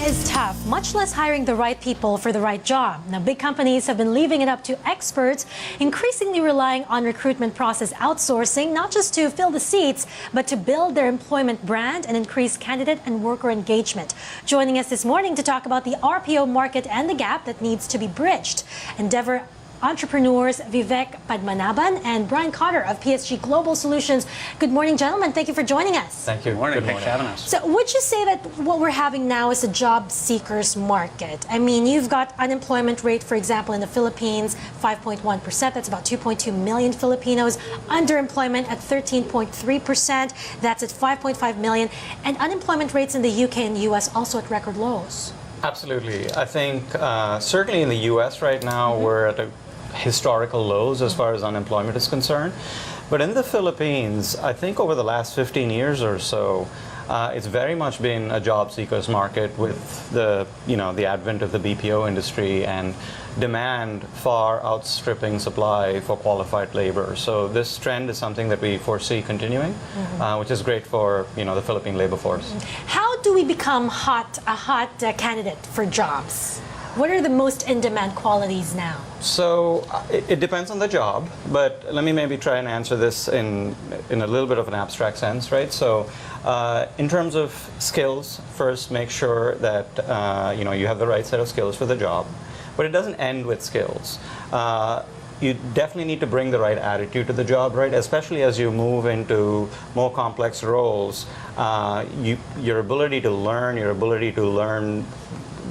is tough, much less hiring the right people for the right job. Now, big companies have been leaving it up to experts, increasingly relying on recruitment process outsourcing, not just to fill the seats, but to build their employment brand and increase candidate and worker engagement. Joining us this morning to talk about the RPO market and the gap that needs to be bridged, Endeavor entrepreneurs Vivek Padmanabhan and Brian Cotter of PSG Global Solutions. Good morning, gentlemen. Thank you for joining us. Thank you. Good morning. Good morning. Thanks for having us. So would you say that what we're having now is a job seekers market? I mean, you've got unemployment rate, for example, in the Philippines, 5.1%. That's about 2.2 million Filipinos. Underemployment at 13.3%. That's at 5.5 million. And unemployment rates in the UK and US also at record lows. Absolutely. I think certainly in the U.S. right now, we're at a historical lows as far as unemployment is concerned. But in the Philippines, I think over the last 15 years or so, it's very much been a job seekers market with the advent of the BPO industry and demand far outstripping supply for qualified labor. So this trend is something that we foresee continuing, which is great for the Philippine labor force. How do we become a hot candidate for jobs? What are the most in-demand qualities now? So it depends on the job, but let me maybe try and answer this in a little bit of an abstract sense, right? So in terms of skills, first make sure that you have the right set of skills for the job, but it doesn't end with skills. You definitely need to bring the right attitude to the job, right? Especially as you move into more complex roles, your ability to learn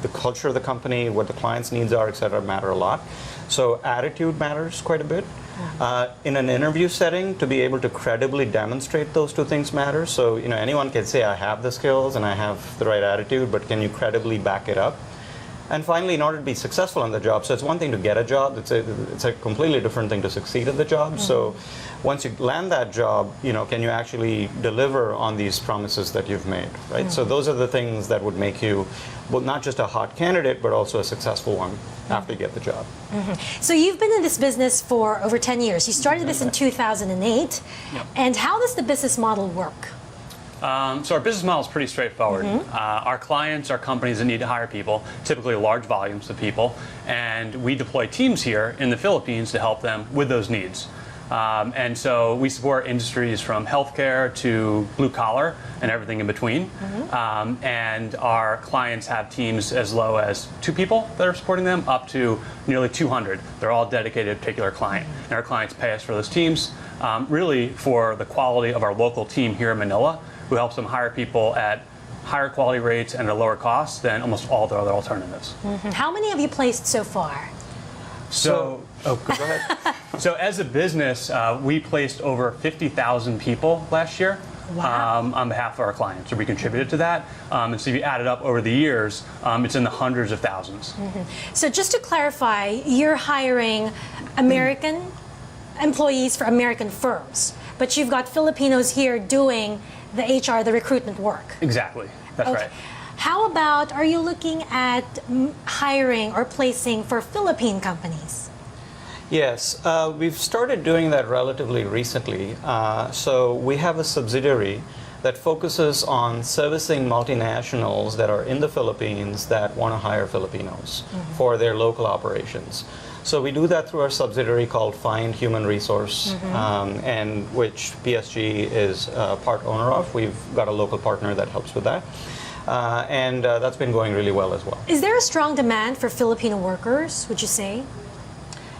the culture of the company, what the client's needs are, et cetera, matter a lot. So attitude matters quite a bit. In an interview setting, to be able to credibly demonstrate those two things matters. So anyone can say, I have the skills and I have the right attitude, but can you credibly back it up? And finally, in order to be successful on the job, so it's one thing to get a job, it's a completely different thing to succeed at the job. So once you land that job, can you actually deliver on these promises that you've made, right? So those are the things that would make you, well, not just a hot candidate, but also a successful one after you get the job. So you've been in this business for over 10 years. You started this in 2008. Yep. And how does the business model work? So our business model is pretty straightforward. Our clients are companies that need to hire people, typically large volumes of people, and we deploy teams here in the Philippines to help them with those needs. And so we support industries from healthcare to blue collar and everything in between. And our clients have teams as low as 2 people that are supporting them up to nearly 200. They're all dedicated to a particular client. And our clients pay us for those teams, really for the quality of our local team here in Manila, who helps them hire people at higher quality rates and at a lower cost than almost all their other alternatives. How many have you placed so far? So go ahead. So as a business, we placed over 50,000 people last year. Wow. On behalf of our clients. So we contributed to that. And so if you add it up over the years, it's in the hundreds of thousands. So just to clarify, you're hiring American employees for American firms, but you've got Filipinos here doing the HR, the recruitment work. Exactly. That's right. How about, are you looking at hiring or placing for Philippine companies? Yes, we've started doing that relatively recently. So we have a subsidiary that focuses on servicing multinationals that are in the Philippines that want to hire Filipinos for their local operations. So we do that through our subsidiary called Find Human Resource, and which PSG is part owner of. We've got a local partner that helps with that. And that's been going really well as well. Is there a strong demand for Filipino workers, would you say?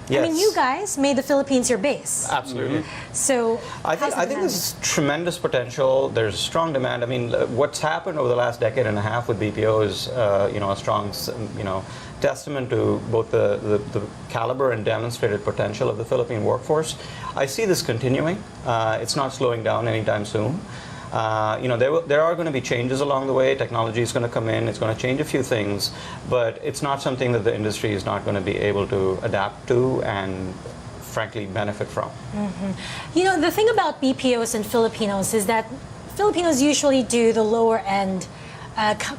Yes. I mean, you guys made the Philippines your base. Absolutely. So I think there's tremendous potential. There's strong demand. I mean, what's happened over the last decade and a half with BPO is a strong testament to both the caliber and demonstrated potential of the Philippine workforce. I see this continuing. It's not slowing down anytime soon. There are going to be changes along the way. Technology is going to come in. It's going to change a few things, but it's not something that the industry is not going to be able to adapt to and frankly benefit from. The thing about BPOs and Filipinos is that Filipinos usually do the lower end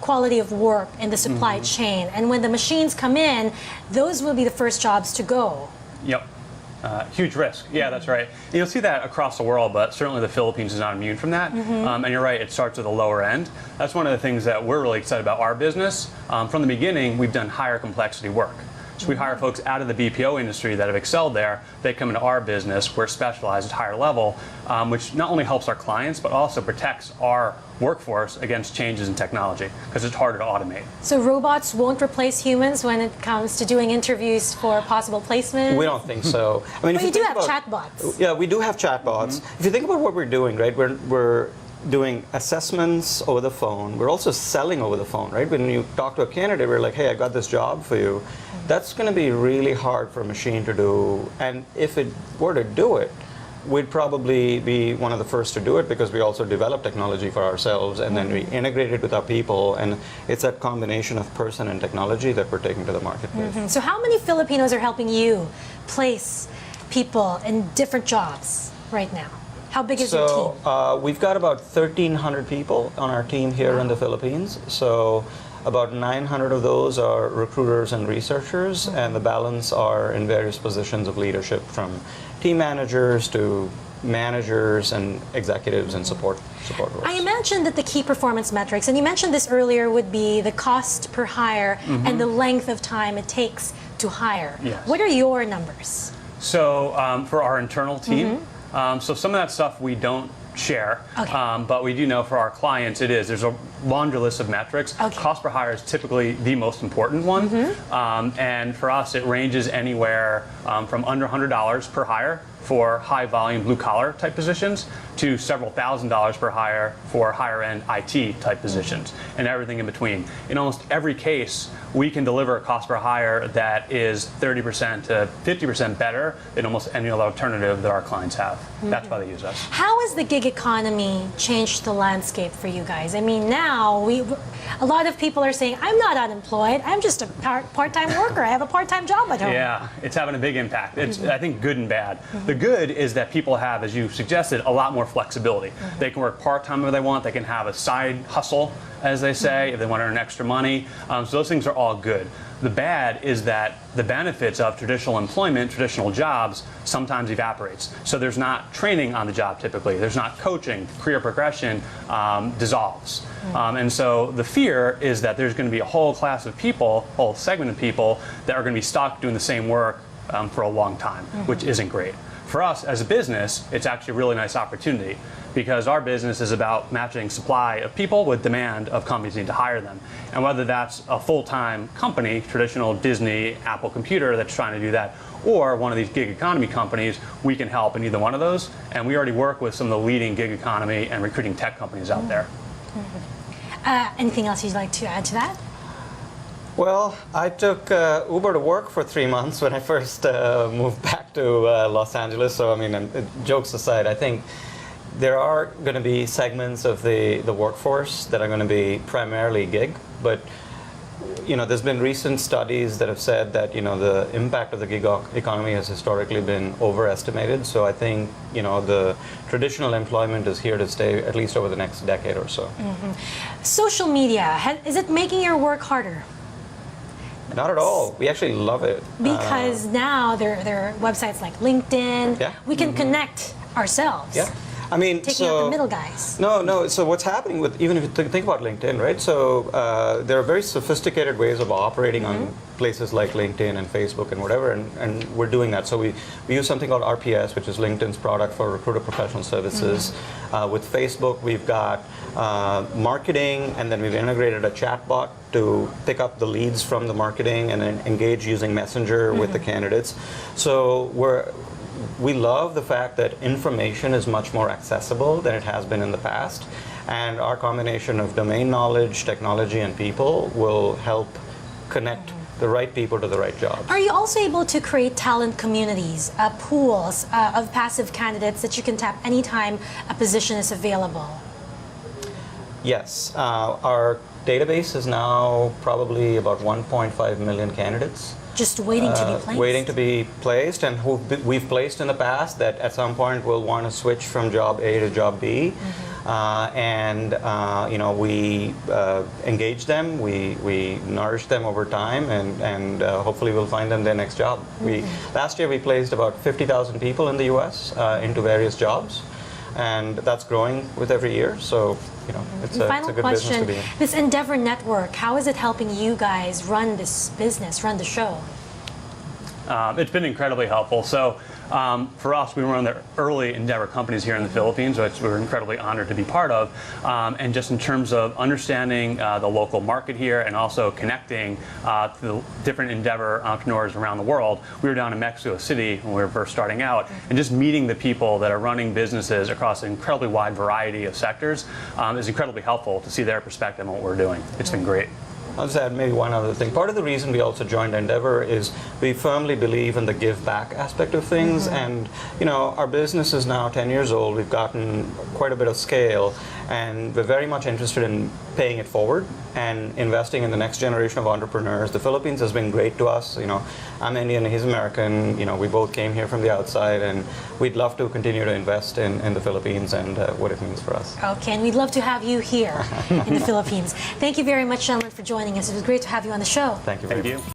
quality of work in the supply chain, and when the machines come in, those will be the first jobs to go. Yep. Huge risk. Yeah, that's right. And you'll see that across the world, but certainly the Philippines is not immune from that. And you're right, it starts at the lower end. That's one of the things that we're really excited about our business. From the beginning, we've done higher complexity work. So we hire folks out of the BPO industry that have excelled there. They come into our business. We're specialized at higher level, which not only helps our clients, but also protects our workforce against changes in technology, because it's harder to automate. So robots won't replace humans when it comes to doing interviews for possible placement? We don't think so. I mean, But you do have chatbots. Yeah, we do have chatbots. If you think about what we're doing, right, we're doing assessments over the phone. We're also selling over the phone, right? When you talk to a candidate, we're like, hey, I got this job for you. That's going to be really hard for a machine to do. And if it were to do it, we'd probably be one of the first to do it, because we also develop technology for ourselves and then we integrate it with our people. And it's that combination of person and technology that we're taking to the market with. So how many Filipinos are helping you place people in different jobs right now? How big is your team? So we've got about 1,300 people on our team here in the Philippines. So about 900 of those are recruiters and researchers, and the balance are in various positions of leadership, from team managers to managers and executives and support roles. I imagine that the key performance metrics, and you mentioned this earlier, would be the cost per hire and the length of time it takes to hire. Yes. What are your numbers? So for our internal team, so some of that stuff we don't share, but we do know for our clients there's a laundry list of metrics. Cost per hire is typically the most important one, and for us it ranges anywhere from under $100 per hire for high volume blue collar type positions to several $1,000s per hire for higher end IT type positions, and everything in between. In almost every case, we can deliver a cost per hire that is 30% to 50% better than almost any other alternative that our clients have. That's why they use us. How has the gig economy changed the landscape for you guys? I mean, now a lot of people are saying, I'm not unemployed, I'm just a part-time worker, I have a part-time job at home. Yeah, it's having a big impact. It's, I think, good and bad. The good is that people have, as you suggested, a lot more flexibility. They can work part-time if they want, they can have a side hustle, as they say, if they want to earn extra money. So those things are all good. The bad is that the benefits of traditional employment, traditional jobs, sometimes evaporates. So there's not training on the job typically. There's not coaching. Career progression dissolves. And so the fear is that there's going to be a whole class of people, whole segment of people, that are going to be stuck doing the same work for a long time, which isn't great. For us as a business, it's actually a really nice opportunity, because our business is about matching supply of people with demand of companies need to hire them. And whether that's a full-time company, traditional Disney, Apple Computer that's trying to do that, or one of these gig economy companies, we can help in either one of those. And we already work with some of the leading gig economy and recruiting tech companies out there. Anything else you'd like to add to that? Well, I took Uber to work for 3 months when I first moved back to Los Angeles. So, I mean, jokes aside, I think there are going to be segments of the workforce that are going to be primarily gig, but there's been recent studies that have said that the impact of the gig economy has historically been overestimated. So I think the traditional employment is here to stay, at least over the next decade or so. Social media, is it making your work harder? Not at all. We actually love it. Because now there are websites like LinkedIn. Yeah. We can connect ourselves. Yeah. I mean, taking out the middle guys. No. So what's happening with, even if you think about LinkedIn, right? So there are very sophisticated ways of operating on places like LinkedIn and Facebook and whatever, and we're doing that. So we use something called RPS, which is LinkedIn's product for recruiter professional services. With Facebook, we've got marketing, and then we've integrated a chatbot to pick up the leads from the marketing and then engage using Messenger with the candidates. So we love the fact that information is much more accessible than it has been in the past, and our combination of domain knowledge, technology, and people will help connect the right people to the right jobs. Are you also able to create talent communities, pools of passive candidates that you can tap anytime a position is available? Yes. Our database is now probably about 1.5 million candidates. Just waiting to be placed? Waiting to be placed, and who we've placed in the past that at some point will want to switch from job A to job B. We engage them, we nourish them over time, and hopefully we'll find them their next job. Last year we placed about 50,000 people in the U.S. Into various jobs, and that's growing with every year. So it's a good business to be in. This Endeavor Network, how is it helping you guys run this business, run the show? It's been incredibly helpful. So for us, we were one of the early Endeavor companies here in the Philippines, which we're incredibly honored to be part of. And just in terms of understanding the local market here and also connecting to the different Endeavor entrepreneurs around the world, we were down in Mexico City when we were first starting out, and just meeting the people that are running businesses across an incredibly wide variety of sectors is incredibly helpful to see their perspective on what we're doing. It's been great. I'll just add maybe one other thing. Part of the reason we also joined Endeavor is we firmly believe in the give back aspect of things. And our business is now 10 years old. We've gotten quite a bit of scale, and we're very much interested in paying it forward and investing in the next generation of entrepreneurs. The Philippines has been great to us. I'm Indian, he's American. We both came here from the outside, and we'd love to continue to invest in the Philippines and what it means for us. Okay, and we'd love to have you here in the Philippines. Thank you very much, gentlemen, for joining us. It was great to have you on the show. Thank you very much.